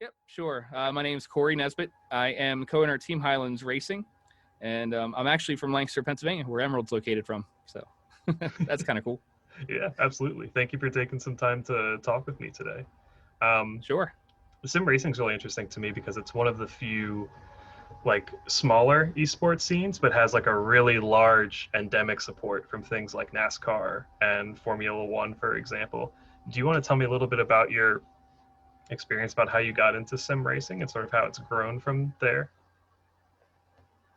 Yep, sure. My name's Cory Nesbitt. I am co-owner of Team Highlands Racing, and I'm actually from Lancaster, Pennsylvania, where Emerald's located from. So that's kind of cool. Yeah, absolutely. Thank you for taking some time to talk with me today. Um, Sure. Sim racing is really interesting to me because it's one of the few like smaller esports scenes, but has like a really large endemic support from things like NASCAR and Formula One, for example. Do you want to tell me a little bit about your experience about how you got into sim racing and sort of how it's grown from there?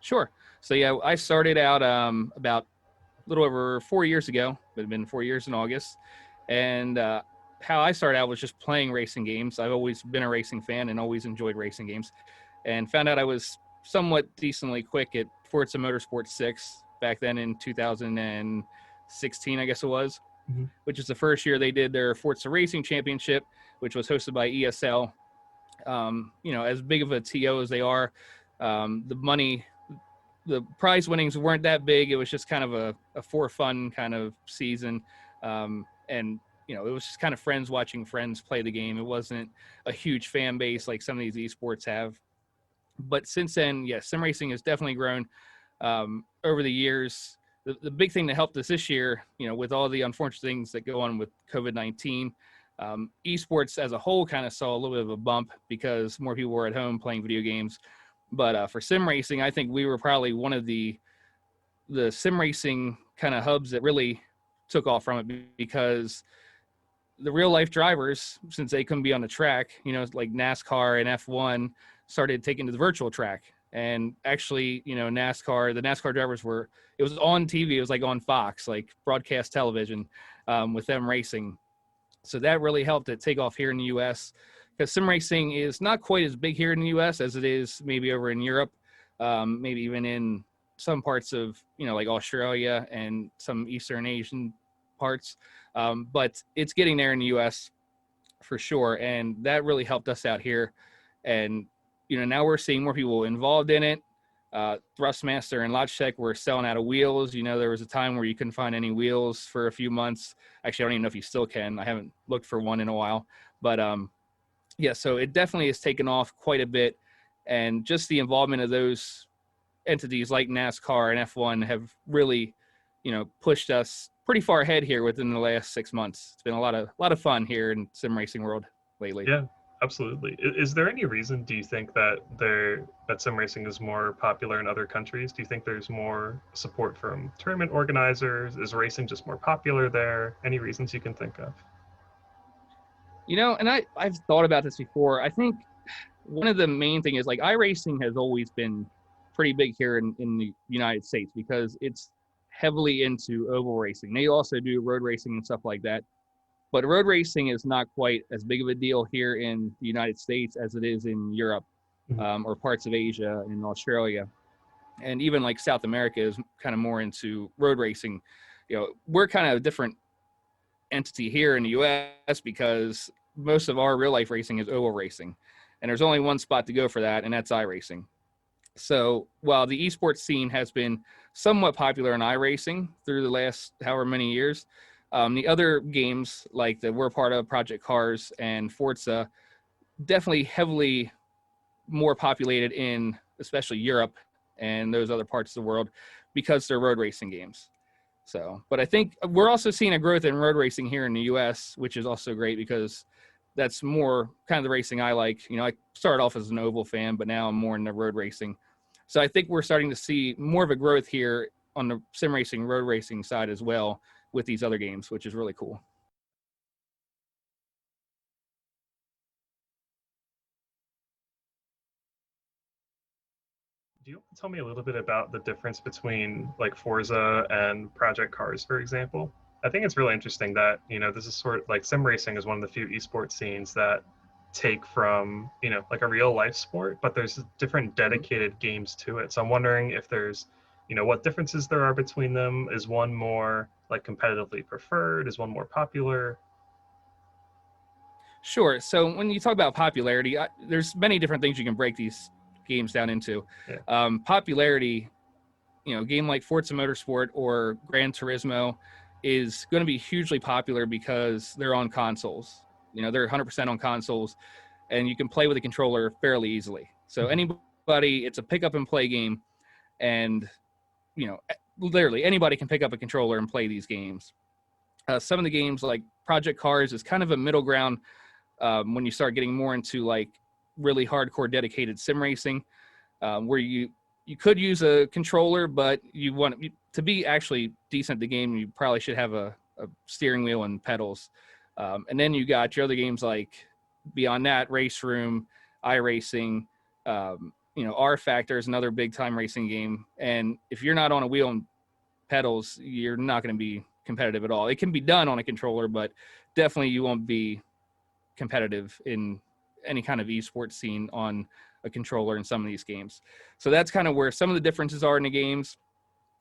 Sure. So yeah, I started out about a little over 4 years ago. It had been 4 years in August, and how I started out was just playing racing games. I've always been a racing fan and always enjoyed racing games, and found out I was somewhat decently quick at Forza Motorsport 6 back then in 2016, I guess it was, Mhm. which is the first year they did their Forza Racing Championship, which was hosted by ESL. As big of a TO as they are, the prize winnings weren't that big. It was just kind of a for fun kind of season. And it was just kind of friends watching friends play the game. It wasn't a huge fan base like some of these esports have. But since then, yes, sim racing has definitely grown over the years. The big thing that helped us this year, with all the unfortunate things that go on with COVID-19, esports as a whole kind of saw a little bit of a bump because more people were at home playing video games. But for sim racing, I think we were probably one of the sim racing kind of hubs that really took off from it, because the real life drivers, since they couldn't be on the track, like NASCAR and F1, started taking to the virtual track. And actually, the NASCAR drivers it was on TV. It was like on Fox, like broadcast television, with them racing. So that really helped it take off here in the U.S., because sim racing is not quite as big here in the U.S. as it is maybe over in Europe, maybe even in some parts of, like Australia and some Eastern Asian parts. But it's getting there in the U.S. for sure, and that really helped us out here. And now we're seeing more people involved in it. Thrustmaster and Logitech were selling out of wheels. There was a time where you couldn't find any wheels for a few months. Actually, I don't even know if you still can. I haven't looked for one in a while. But yeah, so it definitely has taken off quite a bit. And just the involvement of those entities like NASCAR and F1 have really, pushed us pretty far ahead here within the last 6 months. It's been a lot of fun here in sim racing world lately. Yeah, absolutely. Is there any reason, do you think, that sim racing is more popular in other countries? Do you think there's more support from tournament organizers? Is racing just more popular there? Any reasons you can think of? And I've thought about this before. I think one of the main thing is, like, iRacing has always been pretty big here in the United States because it's heavily into oval racing. They also do road racing and stuff like that. But road racing is not quite as big of a deal here in the United States as it is in Europe, Mhm. or parts of Asia and Australia. And even like South America is kind of more into road racing. We're kind of a different entity here in the US because most of our real life racing is oval racing. And there's only one spot to go for that, and that's iRacing. So while the esports scene has been somewhat popular in iRacing through the last however many years, the other games like that we're part of, Project CARS and Forza, definitely heavily more populated in especially Europe and those other parts of the world because they're road racing games. So, but I think we're also seeing a growth in road racing here in the U.S., which is also great because that's more kind of the racing I like. I started off as an oval fan, but now I'm more into road racing. So I think we're starting to see more of a growth here on the sim racing, road racing side as well with these other games, which is really cool. Do you want to tell me a little bit about the difference between like Forza and Project Cars, for example? I think it's really interesting that, this is sort of like sim racing is one of the few esports scenes that take from, like a real life sport, but there's different Mhm. dedicated games to it. So I'm wondering if there's, what differences there are between them. Is one more like competitively preferred? Is one more popular? Sure. So when you talk about popularity, there's many different things you can break these games down into. Yeah. Popularity, a game like Forza Motorsport or Gran Turismo is going to be hugely popular because they're on consoles. They're 100% on consoles. and you can play with a controller fairly easily. So anybody, it's a pick up and play game, and literally anybody can pick up a controller and play these games. Some of the games like Project Cars is kind of a middle ground when you start getting more into like really hardcore dedicated sim racing, where you could use a controller, but to be actually decent at the game, you probably should have a steering wheel and pedals. And then you got your other games like beyond that, Race Room, iRacing, R Factor is another big time racing game. And if you're not on a wheel and pedals, you're not going to be competitive at all. It can be done on a controller, but definitely you won't be competitive in any kind of esports scene on a controller in some of these games. So that's kind of where some of the differences are in the games.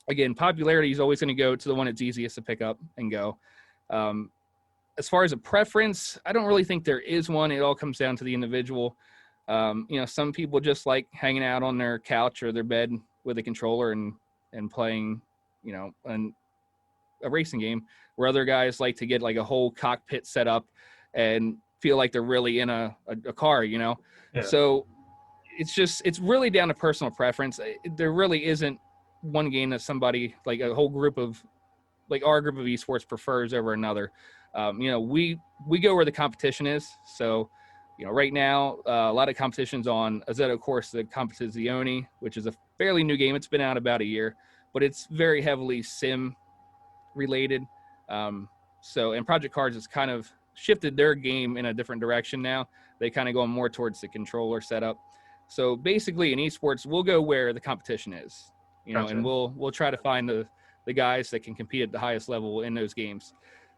Again, popularity is always going to go to the one that's easiest to pick up and go. As far as a preference, I don't really think there is one. It all comes down to the individual. Some people just like hanging out on their couch or their bed with a controller and playing, a racing game, where other guys like to get like a whole cockpit set up and feel like they're really in a car, Yeah. So it's really down to personal preference. There really isn't one game that somebody, like a whole group of, like our group of esports, prefers over another. We go where the competition is. So, right now, a lot of competitions on Assetto Corsa Competizione, which is a fairly new game. It's been out about a year, but it's very heavily sim related. And Project Cars has kind of shifted their game in a different direction now. They kind of go more towards the controller setup. So basically in esports, we'll go where the competition is, Gotcha. And we'll try to find the guys that can compete at the highest level in those games.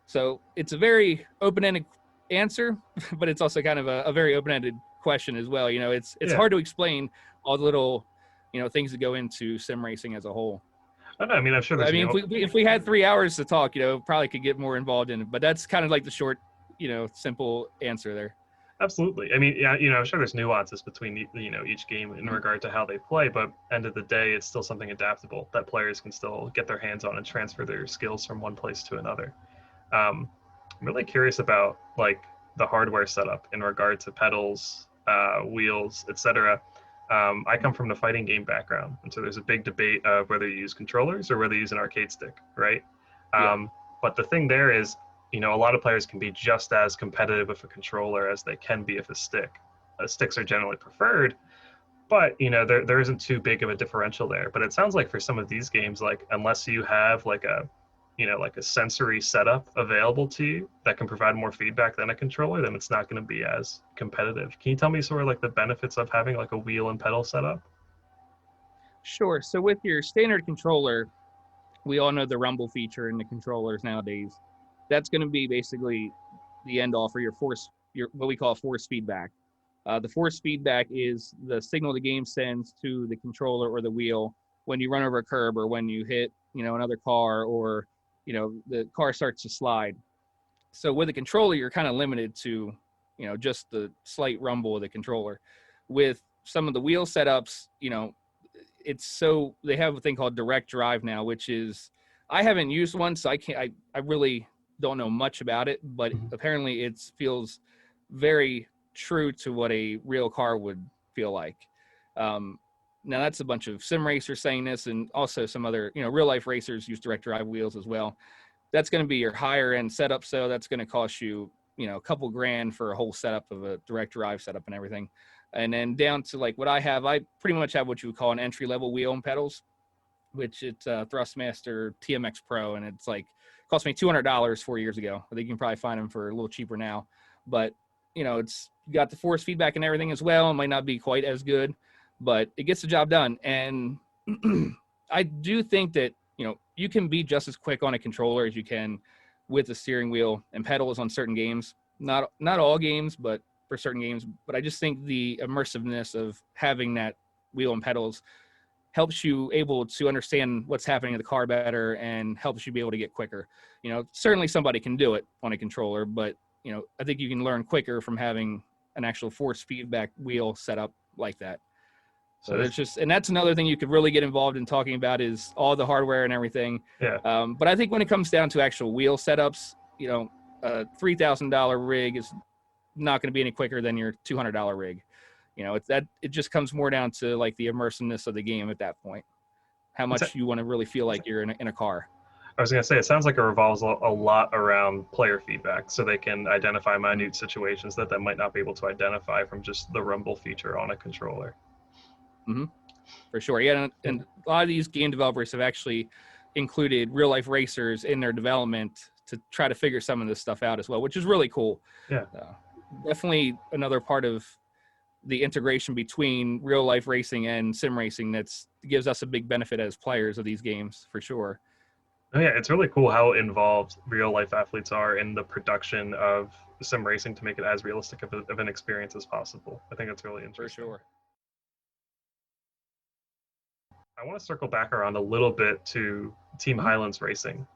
So it's a very open-ended answer, but it's also kind of a very open-ended question as well. It's hard to explain all the little, things that go into sim racing as a whole. I know. I mean, I'm sure there's. If we had 3 hours to talk, probably could get more involved in it. But that's kind of like the short, simple answer there. Absolutely. I mean, yeah, I'm sure there's nuances between each game in regard to how they play, but end of the day, it's still something adaptable that players can still get their hands on and transfer their skills from one place to another. I'm really curious about like the hardware setup in regard to pedals, wheels, etc. I come from the fighting game background, and so there's a big debate of whether you use controllers or whether you use an arcade stick, right? But the thing there is, a lot of players can be just as competitive with a controller as they can be with a stick. Sticks are generally preferred, but there isn't too big of a differential there. But it sounds like for some of these games, like unless you have like a sensory setup available to you that can provide more feedback than a controller, then it's not going to be as competitive. Can you tell me sort of like the benefits of having like a wheel and pedal setup? Sure. So with your standard controller, we all know the rumble feature in the controllers nowadays. That's going to be basically the end all for your what we call force feedback. The force feedback is the signal the game sends to the controller or the wheel when you run over a curb or when you hit, another car, or the car starts to slide. So with a controller, you're kind of limited to, just the slight rumble of the controller. With some of the wheel setups, they have a thing called direct drive now, which is, I haven't used one, so I really don't know much about it, but apparently it feels very true to what a real car would feel like. Now that's a bunch of sim racers saying this, and also some other, real life racers use direct drive wheels as well. That's going to be your higher end setup. So that's going to cost you, a couple grand for a whole setup of a direct drive setup and everything. And then down to like what I have, I pretty much have what you would call an entry level wheel and pedals, which it's Thrustmaster TMX Pro. And it's like, cost me $200 4 years ago. I think you can probably find them for a little cheaper now, but it's got the force feedback and everything as well. It might not be quite as good, but it gets the job done. And I do think that, you can be just as quick on a controller as you can with the steering wheel and pedals on certain games. Not all games, but for certain games. But I just think the immersiveness of having that wheel and pedals helps you able to understand what's happening in the car better and helps you be able to get quicker. Certainly somebody can do it on a controller, but, I think you can learn quicker from having an actual force feedback wheel set up like that. So and that's another thing you could really get involved in talking about is all the hardware and everything. Yeah. But I think when it comes down to actual wheel setups, a $3,000 rig is not going to be any quicker than your $200 rig. You know, it just comes more down to like the immersiveness of the game at that point, how much you want to really feel like you're in a car. I was going to say, it sounds like it revolves a lot around player feedback, so they can identify minute situations that they might not be able to identify from just the rumble feature on a controller. Mm-hmm. For sure. Yeah. And a lot of these game developers have actually included real life racers in their development to try to figure some of this stuff out as well, which is really cool. Yeah. Definitely another part of the integration between real life racing and sim racing that's gives us a big benefit as players of these games, for sure. Oh yeah, it's really cool how involved real life athletes are in the production of sim racing to make it as realistic of an experience as possible. I think that's really interesting. For sure. I want to circle back around a little bit to Team Highlands Racing.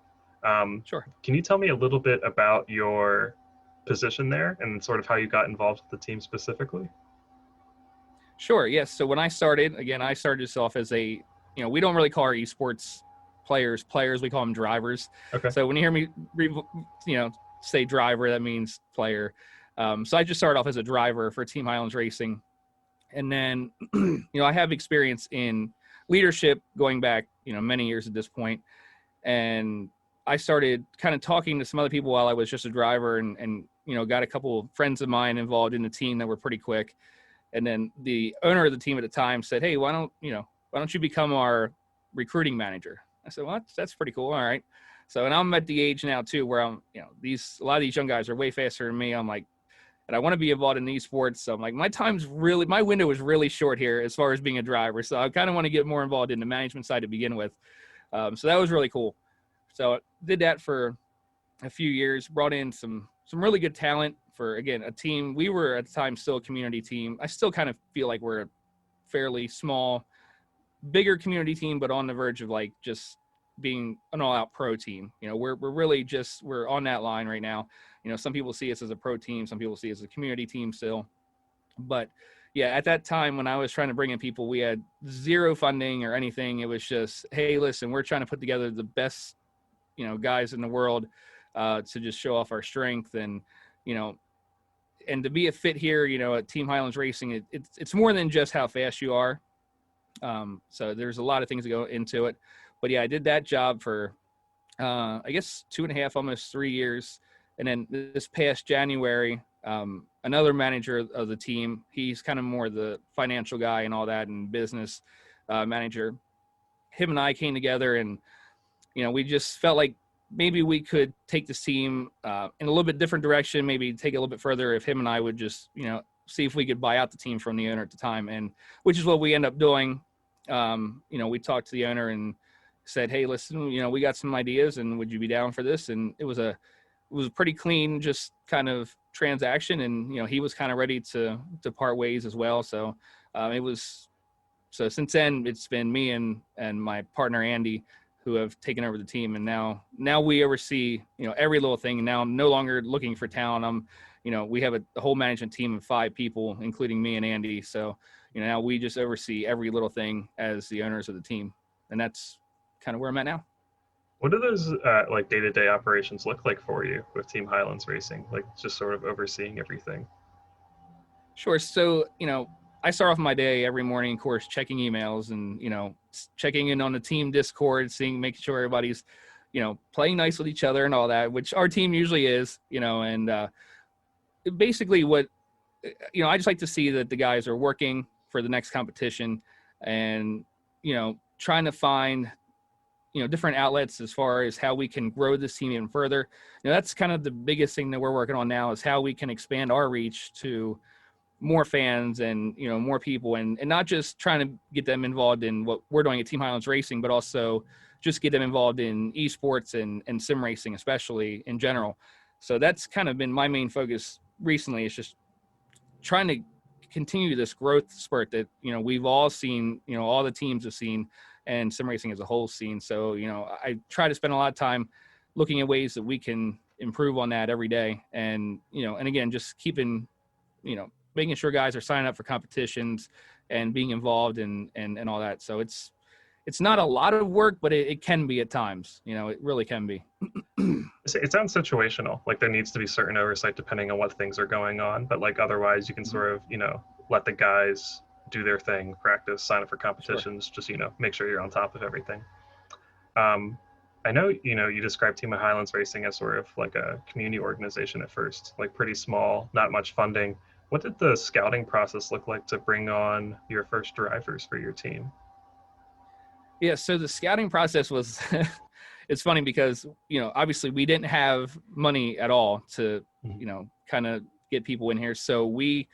Sure. Can you tell me a little bit about your position there and sort of how you got involved with the team specifically? Sure. Yes. So when I started this off as a, we don't really call our esports players. We call them drivers. Okay. So when you hear me, say driver, that means player. So I just started off as a driver for Team Highlands Racing. And then, I have experience in leadership going back, many years at this point. And I started kind of talking to some other people while I was just a driver and got a couple friends of mine involved in the team that were pretty quick. And then the owner of the team at the time said, "Hey, why don't you become our recruiting manager?" I said, "Well, that's pretty cool. All right." So, and I'm at the age now too, where I'm, a lot of these young guys are way faster than me. I'm like, and I want to be involved in esports. So I'm like, my window is really short here as far as being a driver. So I kind of want to get more involved in the management side to begin with. So that was really cool. So I did that for a few years, brought in some really good talent for, again, a team. We were at the time still a community team. I still kind of feel like we're a fairly small, bigger community team, but on the verge of like just being an all-out pro team. We're really we're on that line right now. Some people see us as a pro team, some people see us as a community team still. But yeah, at that time when I was trying to bring in people, we had zero funding or anything. It was just, hey, listen, we're trying to put together the best, guys in the world to just show off our strength and, and to be a fit here, at Team Highlands Racing, it's more than just how fast you are. So there's a lot of things that go into it. But yeah, I did that job for, I guess 2.5, almost 3 years. And then this past January, another manager of the team, he's kind of more the financial guy and all that and business manager. Him and I came together and, we just felt like maybe we could take this team in a little bit different direction, maybe take it a little bit further if him and I would just, see if we could buy out the team from the owner at the time. And which is what we end up doing. We talked to the owner and said, "Hey, listen, we got some ideas and would you be down for this?" And it was a pretty clean, just kind of transaction. And, he was kind of ready to part ways as well. So so since then it's been me and my partner, Andy, who have taken over the team. And now we oversee, every little thing. And now I'm no longer looking for talent. We have a whole management team of 5 people, including me and Andy. So, now we just oversee every little thing as the owners of the team. And that's kind of where I'm at now. What do those like day-to-day operations look like for you with Team Highlands Racing? Like just sort of overseeing everything? Sure. So, I start off my day every morning, of course, checking emails and, checking in on the team Discord, making sure everybody's, playing nice with each other and all that, which our team usually is, and basically what, I just like to see that the guys are working for the next competition and, trying to find, different outlets as far as how we can grow this team even further. That's kind of the biggest thing that we're working on now is how we can expand our reach to more fans and, more people and not just trying to get them involved in what we're doing at Team Highlands Racing, but also just get them involved in esports and sim racing, especially in general. So that's kind of been my main focus recently. It's just trying to continue this growth spurt that, we've all seen, all the teams have seen and sim racing as a whole seen. So, I try to spend a lot of time looking at ways that we can improve on that every day. And, and again, just keeping, making sure guys are signing up for competitions and being involved and all that. So it's not a lot of work, but it can be at times, it really can be. It sounds situational. Like there needs to be certain oversight depending on what things are going on, but like otherwise you can Mhm. sort of, let the guys do their thing, practice, sign up for Sure. competitions, just, make sure you're on top of everything. Um, I know, you described Team Highlands Racing as sort of like a community organization at first, like pretty small, not much funding. What did the scouting process look like to bring on your first drivers for your team? Yeah, so the scouting process was it's funny because, obviously we didn't have money at all to, Mhm. kind of get people in here. So we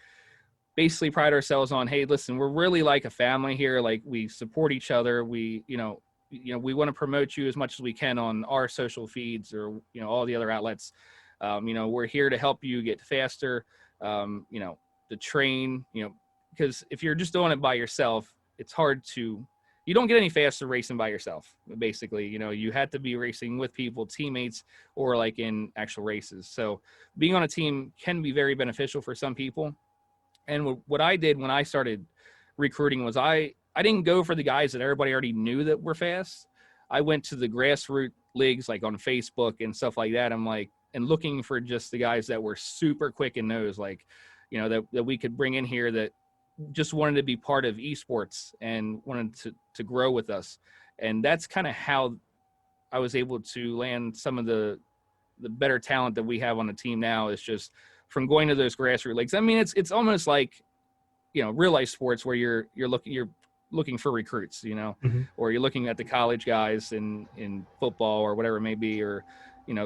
basically pride ourselves on, hey, listen, we're really like a family here. Like we support each other. We want to promote you as much as we can on our social feeds or, all the other outlets. We're here to help you get faster, to train, because if you're just doing it by yourself, it's hard to, you don't get any faster racing by yourself. Basically, you had to be racing with people, teammates, or like in actual races. So being on a team can be very beneficial for some people. And what I did when I started recruiting was I didn't go for the guys that everybody already knew that were fast. I went to the grassroots leagues like on Facebook and stuff like that. I'm like, and looking for just the guys that were super quick in those, like, that we could bring in here that just wanted to be part of esports and wanted to grow with us. And that's kind of how I was able to land some of the better talent that we have on the team now, is just from going to those grassroots leagues. I mean, it's almost like, real life sports where you're looking for recruits, Mhm. or you're looking at the college guys in football or whatever it may be, or,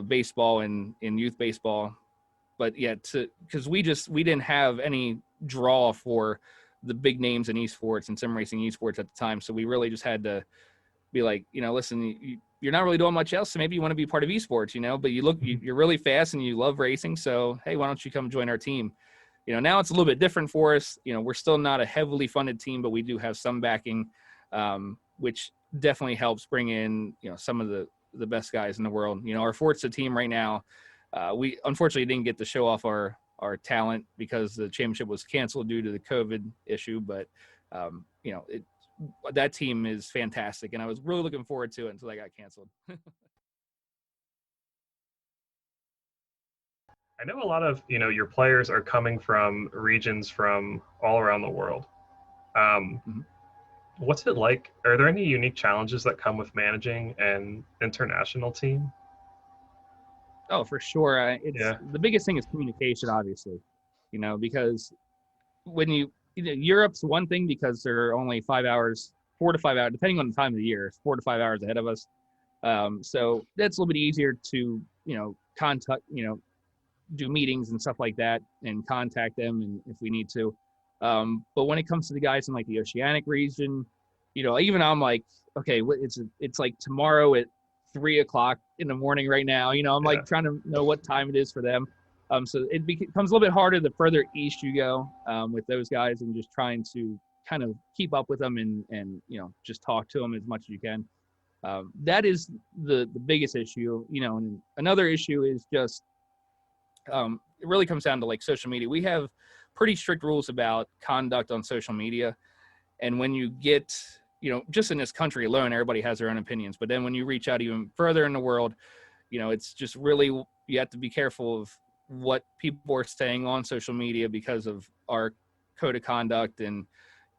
baseball and in youth baseball. But yeah, because we didn't have any draw for the big names in esports and sim racing esports at the time. So we really just had to be like, listen, you're not really doing much else, so maybe you want to be part of esports, but Mhm. you're really fast and you love racing, so hey, why don't you come join our team? Now it's a little bit different for us. We're still not a heavily funded team, but we do have some backing, which definitely helps bring in, some of the best guys in the world. Our Forza team right now, we unfortunately didn't get to show off our talent because the championship was canceled due to the COVID issue, but that team is fantastic, and I was really looking forward to it until they got canceled. I know a lot of, your players are coming from regions from all around the world. Um, Mhm. what's it like? Are there any unique challenges that come with managing an international team? Oh, for sure. It's Yeah. the biggest thing is communication, obviously, because when Europe's one thing because they're only 5 hours, 4 to 5 hours, depending on the time of the year, 4 to 5 hours ahead of us. So that's a little bit easier to, contact, do meetings and stuff like that and contact them and if we need to. But when it comes to the guys in like the oceanic region, even I'm like, okay, it's like tomorrow at 3 o'clock in the morning right now. I'm Yeah. like trying to know what time it is for them. So it becomes a little bit harder the further east you go, with those guys, and just trying to kind of keep up with them and just talk to them as much as you can. That is the biggest issue. And another issue is just, it really comes down to like social media. We have pretty strict rules about conduct on social media. And when you get, just in this country alone, everybody has their own opinions. But then when you reach out even further in the world, it's just really, you have to be careful of what people are saying on social media because of our code of conduct. And,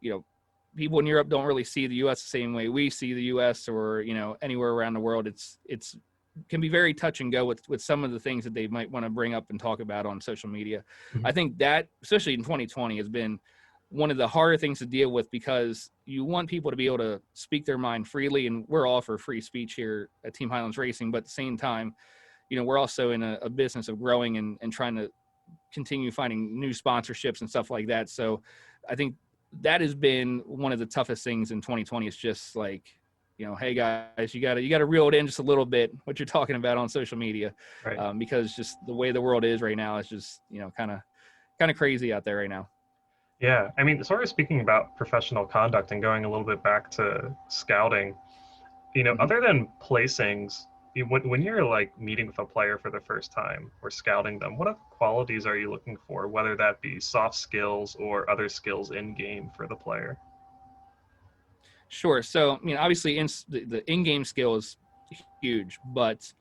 you know, people in Europe don't really see the US the same way we see the US, or, anywhere around the world. It's can be very touch and go with some of the things that they might want to bring up and talk about on social media. I Mhm. think that, especially in 2020, has been one of the harder things to deal with, because you want people to be able to speak their mind freely, and we're all for free speech here at Team Highlands Racing. But at the same time, we're also in a business of growing and trying to continue finding new sponsorships and stuff like that. So I think that has been one of the toughest things in 2020. Is just like, hey guys, you gotta reel it in just a little bit what you're talking about on social media, Right. because just the way the world is right now is just, kind of crazy out there right now. Yeah. I mean, sort of speaking about professional conduct and going a little bit back to scouting, Mhm. other than placings, when you're like meeting with a player for the first time or scouting them, what other qualities are you looking for, whether that be soft skills or other skills in game for the player? Sure. So, obviously, the in-game skill is huge, but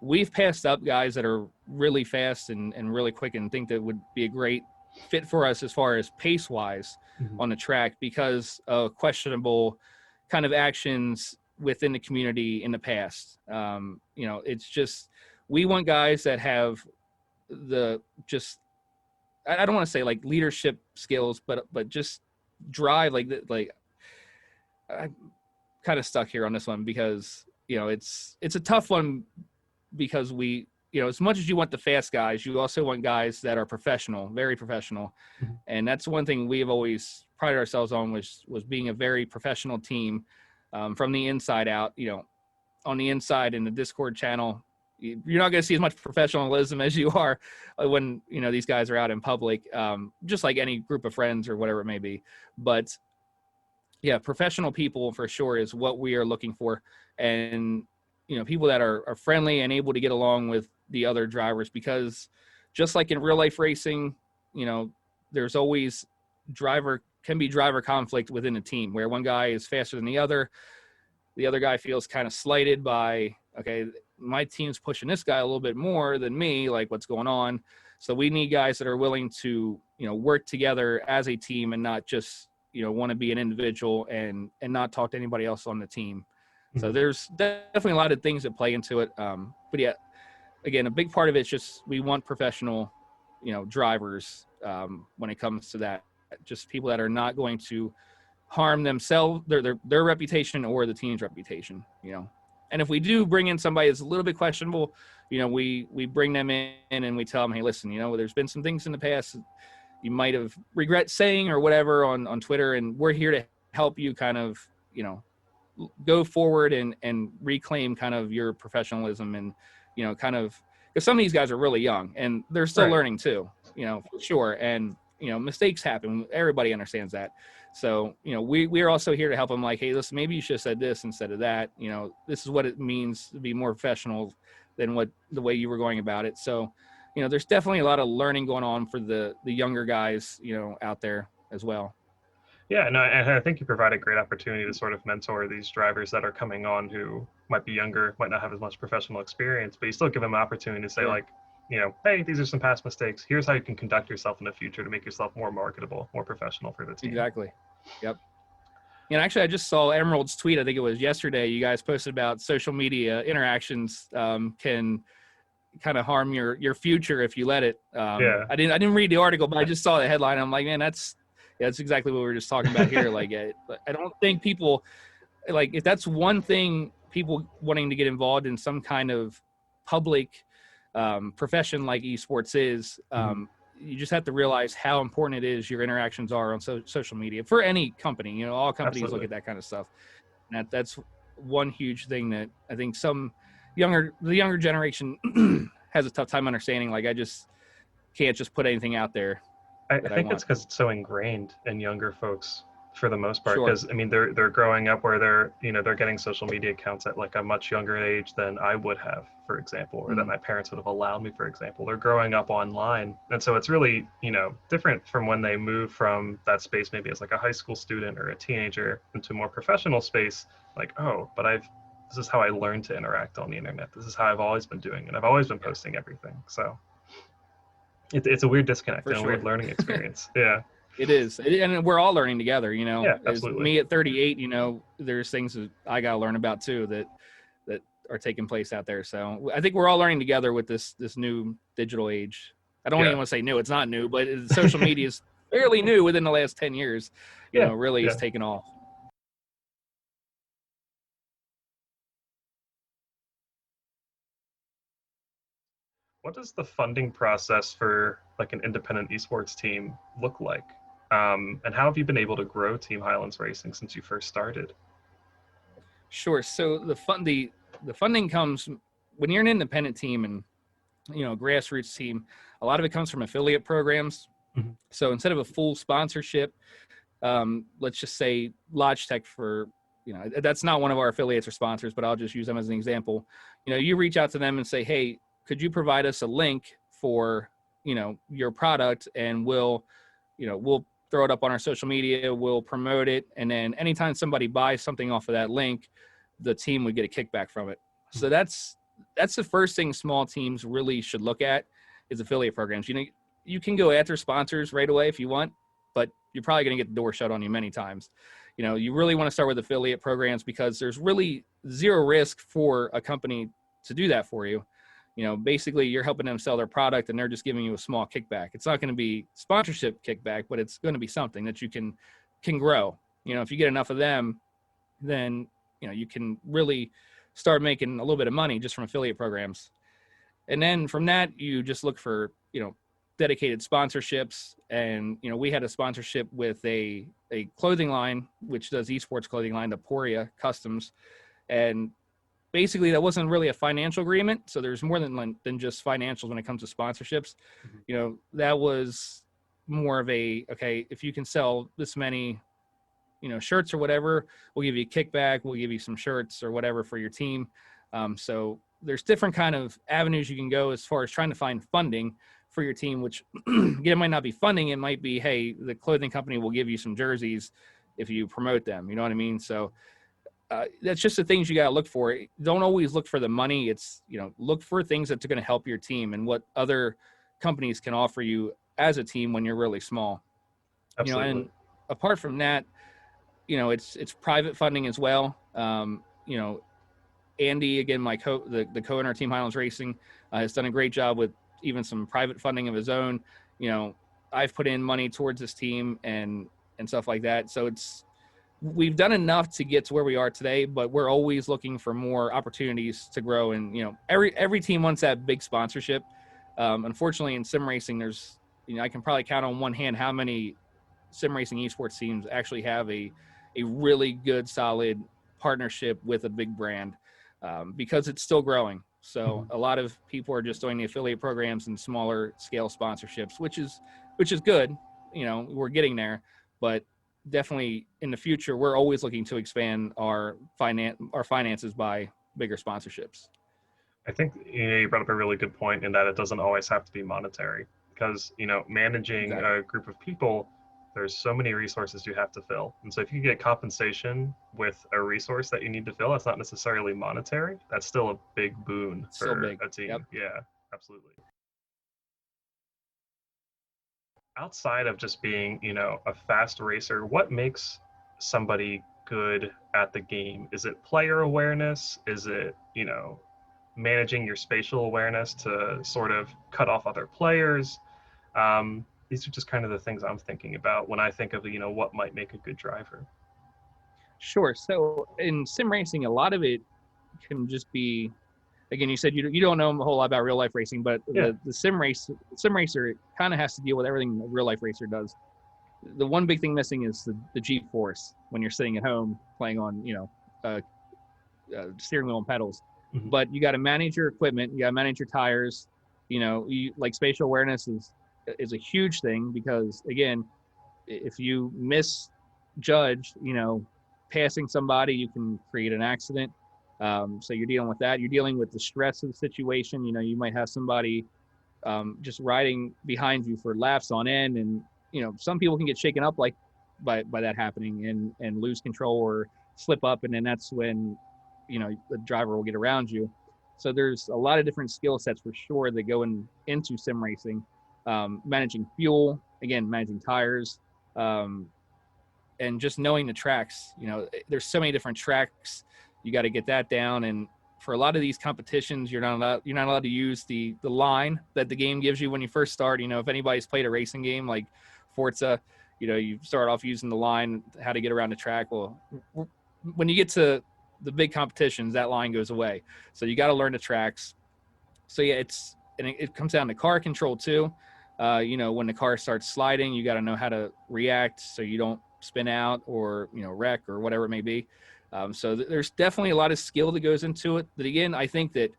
we've passed up guys that are really fast and really quick and think that would be a great fit for us as far as pace wise on the track because of questionable kind of actions within the community in the past. It's just, we want guys that have I don't want to say like leadership skills, but just drive I'm kind of stuck here on this one because, it's a tough one because as much as you want the fast guys, you also want guys that are professional, very professional. And that's one thing we have always prided ourselves on was being a very professional team from the inside out. On the inside in the Discord channel, you're not going to see as much professionalism as you are when, these guys are out in public, just like any group of friends or whatever it may be. But yeah, professional people for sure is what we are looking for. And, people that are friendly and able to get along with the other drivers, because just like in real life racing, there's always driver conflict within a team where one guy is faster than the other guy feels kind of slighted by, okay, my team's pushing this guy a little bit more than me, like what's going on. So we need guys that are willing to, work together as a team and not just, want to be an individual and not talk to anybody else on the team. So there's definitely a lot of things that play into it. But yeah, again, a big part of it's just, we want professional, drivers when it comes to that, just people that are not going to harm themselves, their reputation or the team's reputation, And if we do bring in somebody that's a little bit questionable, we bring them in and we tell them, hey, listen, there's been some things in the past you might have regret saying or whatever on Twitter, and we're here to help you kind of, go forward and reclaim kind of your professionalism and, kind of, because some of these guys are really young and they're still learning too, for sure. And, mistakes happen. Everybody understands that. So, we are also here to help them like, hey, listen, maybe you should have said this instead of that. This is what it means to be more professional than the way you were going about it. So, there's definitely a lot of learning going on for the younger guys, out there as well. Yeah, no, and I think you provide a great opportunity to sort of mentor these drivers that are coming on who might be younger, might not have as much professional experience, but you still give them an opportunity to say like, hey, these are some past mistakes. Here's how you can conduct yourself in the future to make yourself more marketable, more professional for the team. Exactly. Yep. Actually, I just saw Emerald's tweet. I think it was yesterday. You guys posted about social media interactions can kind of harm your future if you let it. I didn't read the article, but I just saw the headline. I'm like, man, that's exactly what we were just talking about here. Like, I don't think people, like, if that's one thing, people wanting to get involved in some kind of public profession like esports is, you just have to realize how important it is your interactions are on social media for any company. All companies look at that kind of stuff. And that's one huge thing that I think the younger generation has a tough time understanding. Like, I just can't just put anything out there. I think it's because it's so ingrained in younger folks for the most part. Because I mean, they're growing up where they're getting social media accounts at like a much younger age than I would have, for example, or that my parents would have allowed me, for example. They're growing up online, and so it's really different from when they move from that space, maybe as like a high school student or a teenager, into a more professional space. Like, oh, but this is how I learned to interact on the internet. This is how I've always been doing, and I've always been posting everything. So. It's a weird disconnect and a weird learning experience. Yeah, it is. And we're all learning together, Yeah, absolutely. Me at 38, there's things that I got to learn about too that are taking place out there. So I think we're all learning together with this new digital age. I don't even want to say new. It's not new, but social media is fairly new within the last 10 years. Really has taken off. What does the funding process for like an independent esports team look like? And how have you been able to grow Team Highlands Racing since you first started? Sure. So the funding comes when you're an independent team and grassroots team. A lot of it comes from affiliate programs. So instead of a full sponsorship, let's just say Logitech that's not one of our affiliates or sponsors, but I'll just use them as an example. You reach out to them and say, hey, could you provide us a link for, your product, and we'll throw it up on our social media, we'll promote it. And then anytime somebody buys something off of that link, the team would get a kickback from it. So that's that's the first thing small teams really should look at is affiliate programs. You know, you can go after sponsors right away if you want, but you're probably going to get the door shut on you many times. You know, you really want to start with affiliate programs because there's really zero risk for a company to do that for you. You know, basically you're helping them sell their product and they're just giving you a small kickback. It's not going to be sponsorship kickback, but it's going to be something that you can grow. You know, if you get enough of them, then, you know, you can really start making a little bit of money just from affiliate programs. And then from that, you just look for, you know, dedicated sponsorships. And, you know, we had a sponsorship with a clothing line, which does esports clothing line, the Poria Customs. And basically that wasn't really a financial agreement. So there's more than just financials when it comes to sponsorships. Mm-hmm. You know, that was more of a, okay, if you can sell this many, you know, shirts or whatever, we'll give you a kickback, we'll give you some shirts or whatever for your team. So there's different kind of avenues you can go as far as trying to find funding for your team, which again, might not be funding. It might be, hey, the clothing company will give you some jerseys if you promote them. You know what I mean? So that's just the things you got to look for. Don't always look for the money. It's, you know, look for things that's going to help your team and what other companies can offer you as a team when you're really small. Absolutely. You know, and apart from that, you know, it's private funding as well. You know, Andy, again, the co-owner of Team Highlands Racing, has done a great job with even some private funding of his own. You know, I've put in money towards this team and stuff like that. So we've done enough to get to where we are today, but we're always looking for more opportunities to grow. And, you know, every team wants that big sponsorship. Unfortunately, in sim racing, there's, you know, I can probably count on one hand how many sim racing esports teams actually have a really good, solid partnership with a big brand, because it's still growing. So a lot of people are just doing the affiliate programs and smaller scale sponsorships, which is good. You know, we're getting there, but definitely in the future, we're always looking to expand our finances by bigger sponsorships. I think, you know, you brought up a really good point in that it doesn't always have to be monetary, because, you know, managing a group of people, there's so many resources you have to fill. And so if you get compensation with a resource that you need to fill, that's not necessarily monetary. That's still a big boon for a team. Yep. Yeah, absolutely. Outside of just being, you know, a fast racer, what makes somebody good at the game? Is it player awareness? Is it, you know, managing your spatial awareness to sort of cut off other players? These are just kind of the things I'm thinking about when I think of, you know, what might make a good driver. Sure. So in sim racing, a lot of it can just be, again, you said you don't know a whole lot about real life racing, but the sim racer kind of has to deal with everything a real life racer does. The one big thing missing is the G-force when you're sitting at home playing on, you know, steering wheel and pedals. Mm-hmm. But you got to manage your equipment, you got to manage your tires. You know, like spatial awareness is a huge thing, because again, if you misjudge, you know, passing somebody, you can create an accident. So you're dealing with that. You're dealing with the stress of the situation. You know, you might have somebody just riding behind you for laps on end, and, you know, some people can get shaken up like by that happening and lose control or slip up, and then that's when, you know, the driver will get around you. So there's a lot of different skill sets for sure that go into sim racing. Managing fuel, again, managing tires, and just knowing the tracks. You know, there's so many different tracks. You got to get that down. And for a lot of these competitions, you're not allowed to use the line that the game gives you when you first start. You know, if anybody's played a racing game like Forza, you know, you start off using the line, how to get around the track. Well, when you get to the big competitions, that line goes away. So you got to learn the tracks. So yeah, it comes down to car control too. You know, when the car starts sliding, you got to know how to react so you don't spin out or, you know, wreck or whatever it may be. So there's definitely a lot of skill that goes into it. But again, I think that,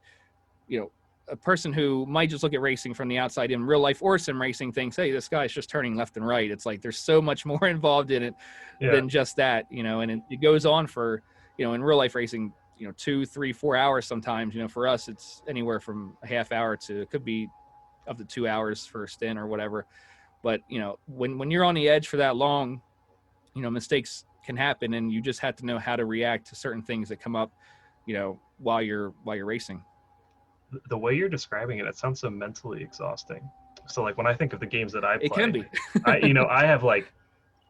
you know, a person who might just look at racing from the outside in real life or sim racing thinks, hey, this guy's just turning left and right. It's like there's so much more involved in it than just that, you know, and it goes on for, you know, in real life racing, you know, 2, 3, 4 hours sometimes. You know, for us, it's anywhere from a half hour to, it could be up to 2 hours for a stint or whatever. But, you know, when you're on the edge for that long, you know, mistakes can happen, and you just have to know how to react to certain things that come up, you know, while you're racing. the way you're describing it, it sounds so mentally exhausting. So like when I think of the games that I It can play, be.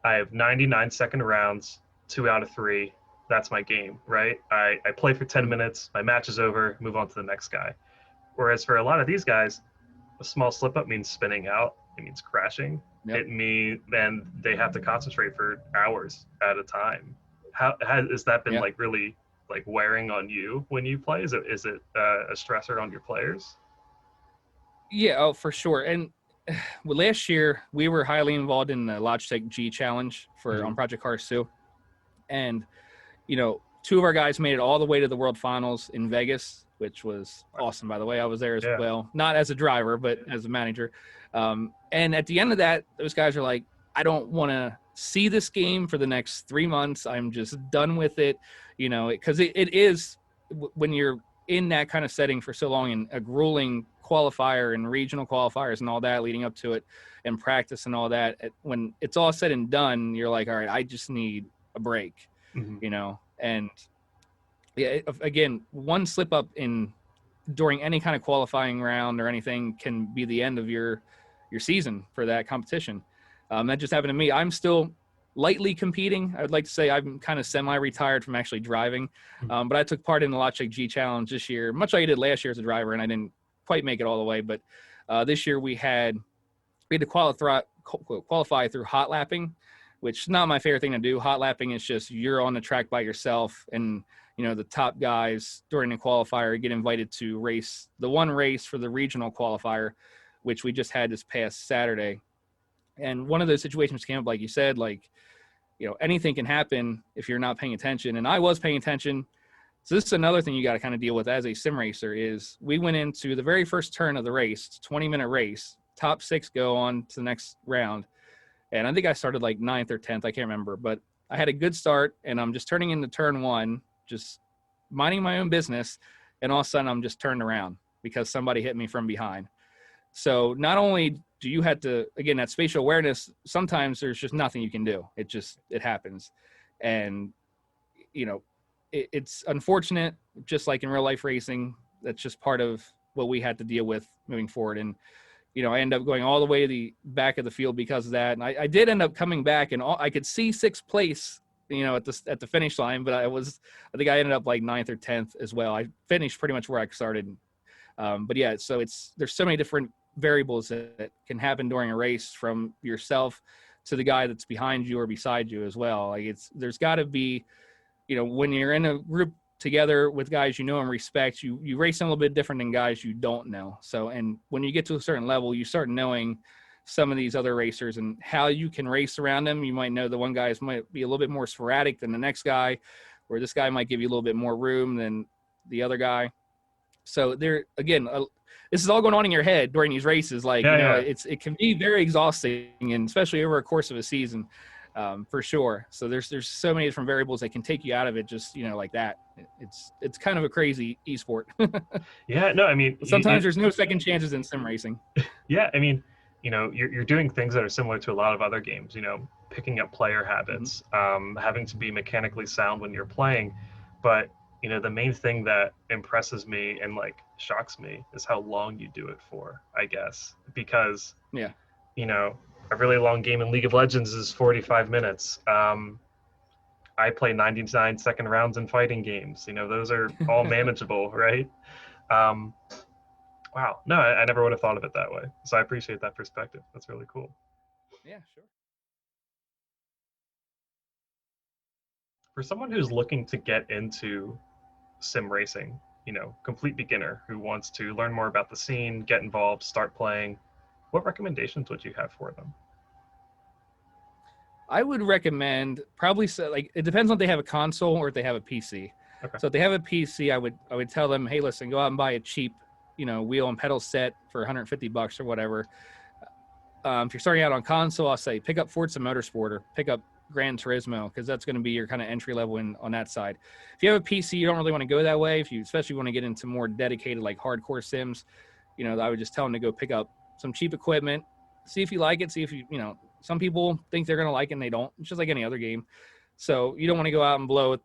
I have 99-second rounds, 2 out of 3. That's my game, right? I play for 10 minutes, my match is over, move on to the next guy. Whereas for a lot of these guys, a small slip up means spinning out, it means crashing. Yep. It means then they have to concentrate for hours at a time. How has that been Yeah. like really like wearing on you when you play? Is it a stressor on your players? Yeah, oh, for sure. And well, last year we were highly involved in the Logitech G Challenge for on Project CARS 2. And, you know, 2 of our guys made it all the way to the World Finals in Vegas, which was awesome, by the way. I was there as well, not as a driver, but as a manager. And at the end of that, those guys are like, I don't want to see this game for the next 3 months. I'm just done with it, you know, because it is when you're in that kind of setting for so long and a grueling qualifier and regional qualifiers and all that leading up to it and practice and all that. When it's all said and done, you're like, all right, I just need a break, you know. And yeah, again, one slip up during any kind of qualifying round or anything can be the end of your season for that competition. That just happened to me. I'm still lightly competing. I would like to say I'm kind of semi-retired from actually driving, but I took part in the Logitech G Challenge this year, much like I did last year as a driver, and I didn't quite make it all the way. But this year we had to qualify through hot lapping, which is not my favorite thing to do. Hot lapping is just you're on the track by yourself, and you know the top guys during the qualifier get invited to race the one race for the regional qualifier, which we just had this past Saturday. And one of those situations came up, like you said, like, you know, anything can happen if you're not paying attention. And I was paying attention. So this is another thing you got to kind of deal with as a sim racer is we went into the very first turn of the race, 20-minute race, top 6 go on to the next round. And I think I started like 9th or 10th. I can't remember, but I had a good start and I'm just turning into turn 1, just minding my own business. And all of a sudden I'm just turned around because somebody hit me from behind. So not only do you have to, again, that spatial awareness, sometimes there's just nothing you can do. It happens. And, you know, it's unfortunate, just like in real life racing, that's just part of what we had to deal with moving forward. And, you know, I ended up going all the way to the back of the field because of that. And I did end up coming back and I could see 6th place, you know, at the finish line, but I think I ended up like 9th or 10th as well. I finished pretty much where I started. But yeah, so there's so many different variables that can happen during a race, from yourself to the guy that's behind you or beside you as well. Like there's got to be, you know, when you're in a group together with guys you know and respect, you race a little bit different than guys you don't know. So, and when you get to a certain level, you start knowing some of these other racers and how you can race around them. You might know the one guy might be a little bit more sporadic than the next guy, or this guy might give you a little bit more room than the other guy. So there, again, this is all going on in your head during these races. Like, it can be very exhausting, and especially over a course of a season, for sure. So there's so many different variables that can take you out of it, just, you know, like that. It's kind of a crazy esport. Yeah, no, I mean, sometimes there's no second chances in sim racing. Yeah, I mean, you know, you're doing things that are similar to a lot of other games, you know, picking up player habits, having to be mechanically sound when you're playing. But, you know, the main thing that impresses me and like shocks me is how long you do it for, I guess, because, you know, a really long game in League of Legends is 45 minutes. I play 99-second rounds in fighting games. You know, those are all manageable, right? Wow. No, I never would have thought of it that way. So I appreciate that perspective. That's really cool. Yeah, sure. For someone who's looking to get into sim racing, you know, complete beginner who wants to learn more about the scene, get involved, start playing, what recommendations would you have for them? I would recommend probably, like, it depends on if they have a console or if they have a PC. Okay. So if they have a PC, I would tell them, hey, listen, go out and buy a cheap, you know, wheel and pedal set for $150 or whatever. If you're starting out on console, I'll say pick up Forza Motorsport or pick up Gran Turismo, because that's going to be your kind of entry level on that side. If you have a PC, you don't really want to go that way. If you especially want to get into more dedicated, like hardcore sims, you know, I would just tell them to go pick up some cheap equipment, see if you like it, see if you know, some people think they're going to like it and they don't. It's just like any other game. So you don't want to go out and blow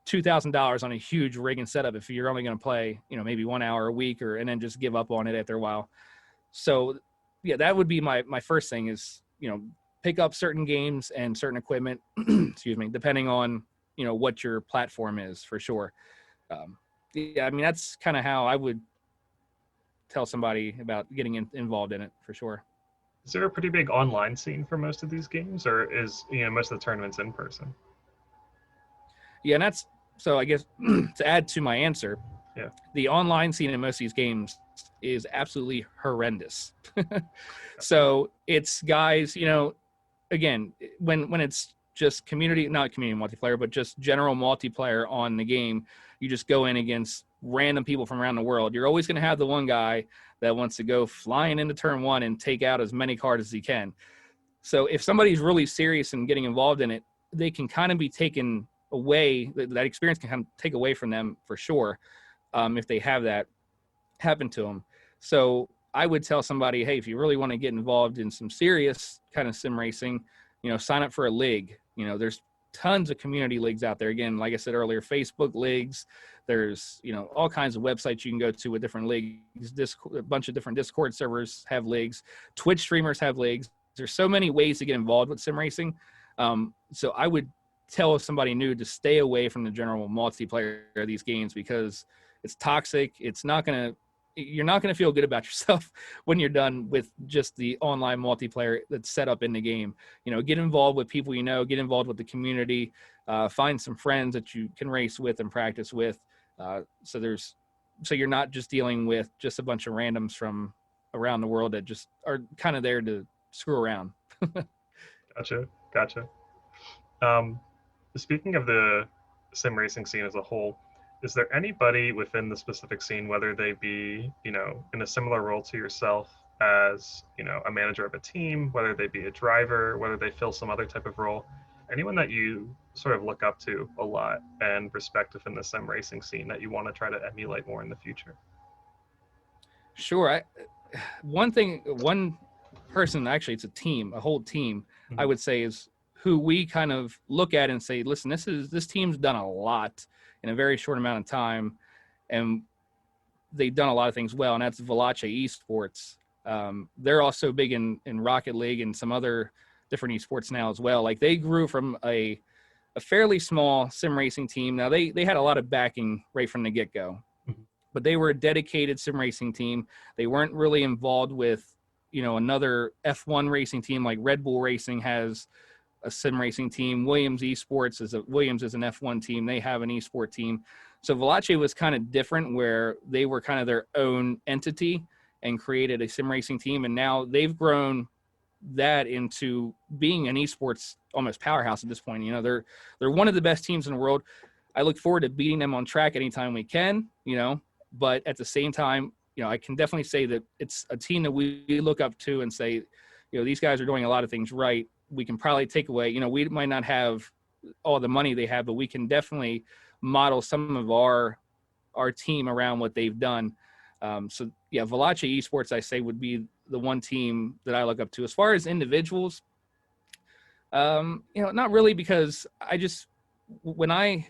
$2,000 on a huge rig and setup if you're only going to play, you know, maybe 1 hour a week, and then just give up on it after a while. So yeah, that would be my first thing is, you know, pick up certain games and certain equipment, excuse me, depending on, you know, what your platform is, for sure. Yeah, I mean, that's kind of how I would tell somebody about getting involved in it, for sure. Is there a pretty big online scene for most of these games, or is, you know, most of the tournaments in person? Yeah, and that's, so I guess to add to my answer, Yeah. the online scene in most of these games is absolutely horrendous. So it's guys, you know, again, when it's just not community multiplayer, but just general multiplayer on the game, you just go in against random people from around the world. You're always going to have the one guy that wants to go flying into turn one and take out as many cards as he can. So if somebody's really serious and getting involved in it, they can kind of be taken away. That experience can kind of take away from them, for sure, if they have that happen to them. So I would tell somebody, hey, if you really want to get involved in some serious kind of sim racing, you know, sign up for a league. You know, there's tons of community leagues out there. Again, like I said earlier, Facebook leagues. There's, you know, all kinds of websites you can go to with different leagues. A bunch of different Discord servers have leagues. Twitch streamers have leagues. There's so many ways to get involved with sim racing. So I would tell somebody new to stay away from the general multiplayer of these games, because it's toxic. You're not going to feel good about yourself when you're done with just the online multiplayer that's set up in the game. You know, get involved with people, you know, get involved with the community, find some friends that you can race with and practice with. So you're not just dealing with just a bunch of randoms from around the world that just are kind of there to screw around. Gotcha. Speaking of the sim racing scene as a whole, is there anybody within the specific scene, whether they be, you know, in a similar role to yourself as, you know, a manager of a team, whether they be a driver, whether they fill some other type of role, anyone that you sort of look up to a lot and respect within the sim racing scene that you want to try to emulate more in the future? Sure. One person, actually, it's a whole team, I would say, is who we kind of look at and say, listen, this team's done a lot in a very short amount of time, and they've done a lot of things well, and that's Volace Esports. They're also big in Rocket League and some other different esports now as well. Like, they grew from a fairly small sim racing team. Now they had a lot of backing right from the get-go, but they were a dedicated sim racing team. They weren't really involved with, you know, another F1 racing team like Red Bull Racing has a sim racing team. Williams Esports is an F1 team. They have an esport team. So Volace was kind of different, where they were kind of their own entity and created a sim racing team. And now they've grown that into being an esports almost powerhouse at this point. You know, they're one of the best teams in the world. I look forward to beating them on track anytime we can, you know, but at the same time, you know, I can definitely say that it's a team that we look up to and say, you know, these guys are doing a lot of things right. We can probably take away, you know, we might not have all the money they have, but we can definitely model some of our team around what they've done. So yeah, Volace Esports, I say, would be the one team that I look up to. As far as individuals, you know, not really, because I just, when I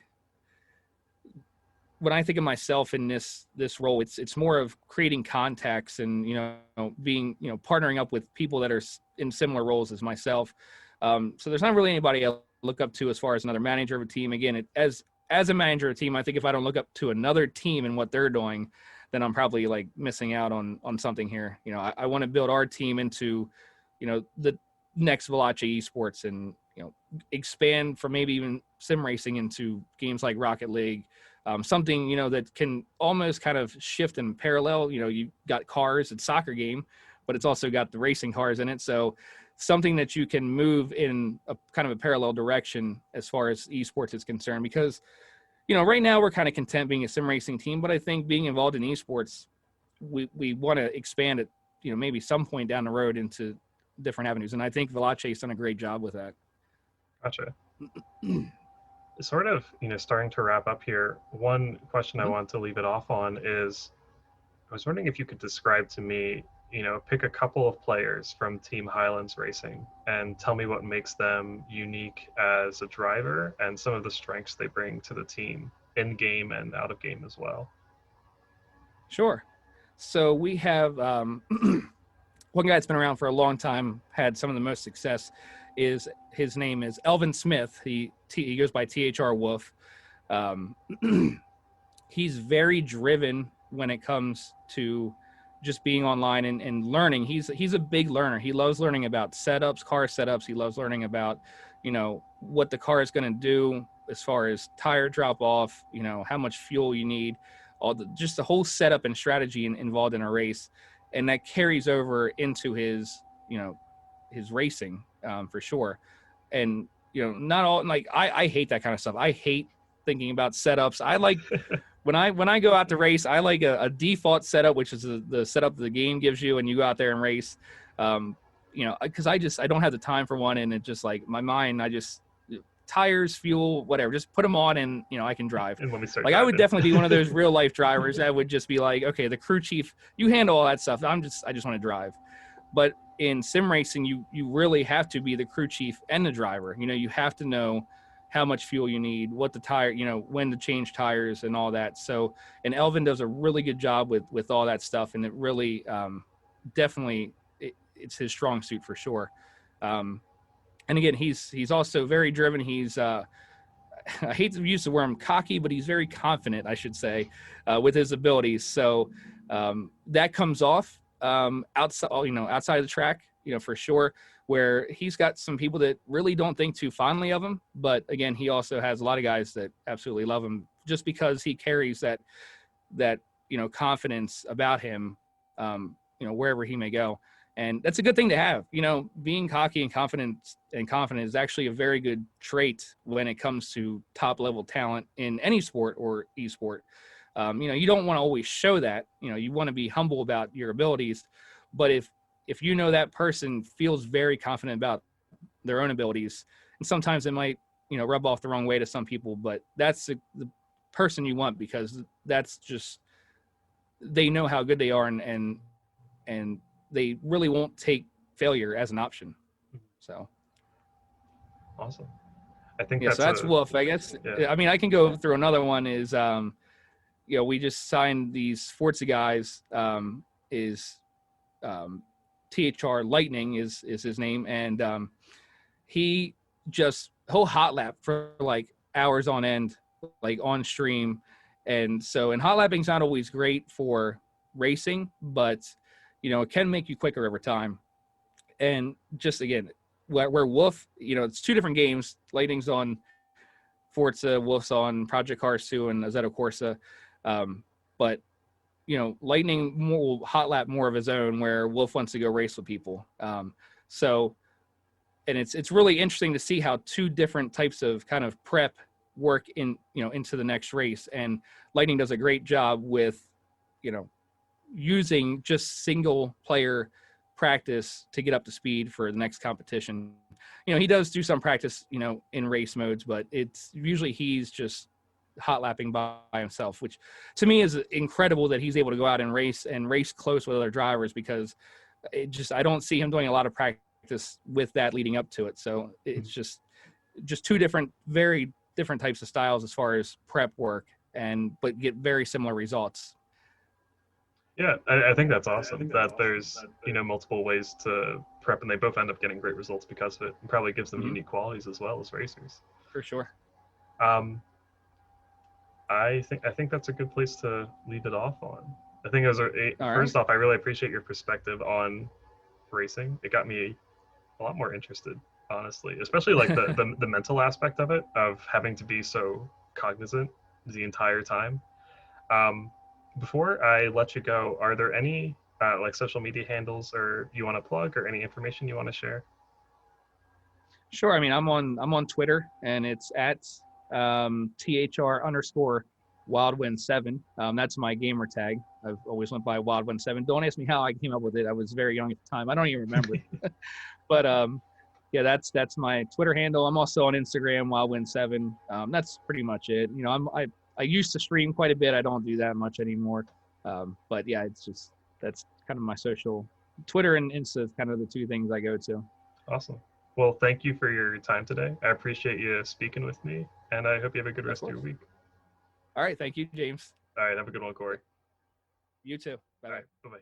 think of myself in this role, it's more of creating contacts and, you know, being, you know, partnering up with people that are in similar roles as myself. So there's not really anybody I look up to as far as another manager of a team. Again, as a manager of a team, I think if I don't look up to another team and what they're doing, then I'm probably like missing out on something here. You know, I want to build our team into, you know, the next Volace Esports, and, you know, expand from maybe even sim racing into games like Rocket League. Something, you know, that can almost kind of shift in parallel. You know, you got cars, it's a soccer game, but it's also got the racing cars in it. So something that you can move in a kind of a parallel direction as far as esports is concerned, because, you know, right now we're kind of content being a sim racing team, but I think being involved in esports, we want to expand it, you know, maybe some point down the road into different avenues. And I think Volace has done a great job with that. Gotcha. Sort of, you know, starting to wrap up here, one question I want to leave it off on is, I was wondering if you could describe to me pick a couple of players from Team Highlands Racing and tell me what makes them unique as a driver and some of the strengths they bring to the team in game and out of game as well. Sure. So we have one guy that's been around for a long time, had some of the most success. His name is Elvin Smith. He goes by THR Wolf. He's very driven when it comes to just being online and learning. He's a big learner. He loves learning about setups, car setups. He loves learning about, what the car is going to do as far as tire drop off, how much fuel you need, just the whole setup and strategy involved in a race. And that carries over into his racing for sure. And, not all, like, I hate that kind of stuff. I hate thinking about setups. I like, when I go out to race, I like a default setup, which is the setup the game gives you, and you go out there and race. Because I don't have the time for one, and it just, like, my mind, tires, fuel, whatever, just put them on, and I can drive. And when we start like driving. I would definitely be one of those real life drivers that would just be like, okay, the crew chief, you handle all that stuff. I just want to drive. But in sim racing, you really have to be the crew chief and the driver. You have to know how much fuel you need, what the tire, when to change tires and all that. So, and Elvin does a really good job with all that stuff. And it really, definitely, it's his strong suit for sure. And again, he's also very driven. He's, I hate to use the word cocky, but he's very confident, I should say, with his abilities. So that comes off outside of the track, for sure, where he's got some people that really don't think too fondly of him. But again, he also has a lot of guys that absolutely love him just because he carries that confidence about him, wherever he may go. And that's a good thing to have. Being cocky and confident is actually a very good trait when it comes to top level talent in any sport or esport. You don't want to always show that. You want to be humble about your abilities. But if that person feels very confident about their own abilities, and sometimes it might rub off the wrong way to some people, but that's the person you want, because that's just, they know how good they are, and they really won't take failure as an option. So awesome. I think so that's Wolf, I guess. Yeah. I mean, I can go through another one. Is we just signed these Forza guys. THR Lightning is his name, and he'll hot lap for like hours on end, like on stream. And so, and hot lapping's not always great for racing, but it can make you quicker over time. And just again, where Wolf, it's two different games. Lightning's on Forza, Wolf's on Project Cars 2 and Assetto Corsa. But Lightning will hot lap more of his own, where Wolf wants to go race with people. So, and it's really interesting to see how two different types of kind of prep work into the next race. And Lightning does a great job with, using just single player practice to get up to speed for the next competition. He does do some practice, in race modes, but it's usually he's just hot lapping by himself, which to me is incredible that he's able to go out and race close with other drivers, because I don't see him doing a lot of practice with that leading up to it. So it's just two very different types of styles as far as prep work, but get very similar results. Yeah, I think that's awesome that there's, multiple ways to prep, and they both end up getting great results because of it. It probably gives them unique qualities as well as racers. For sure. I think that's a good place to leave it off on. I think first off, I really appreciate your perspective on racing. It got me a lot more interested, honestly, especially like the mental aspect of it, of having to be so cognizant the entire time. Before I let you go, are there any like social media handles or you want to plug, or any information you want to share? Sure. I mean, I'm on Twitter, and it's at THR_WildWin7. That's my gamer tag. I've always went by WildWin7. Don't ask me how I came up with it. I was very young at the time. I don't even remember. But yeah, that's my Twitter handle. I'm also on Instagram, WildWin7. That's pretty much it. I used to stream quite a bit. I don't do that much anymore. But yeah, that's kind of my social Twitter and Insta is kind of the two things I go to. Awesome. Well, thank you for your time today. I appreciate you speaking with me, and I hope you have a good rest of your week. All right. Thank you, James. All right. Have a good one, Cory. You too. Bye. All right. Bye-bye.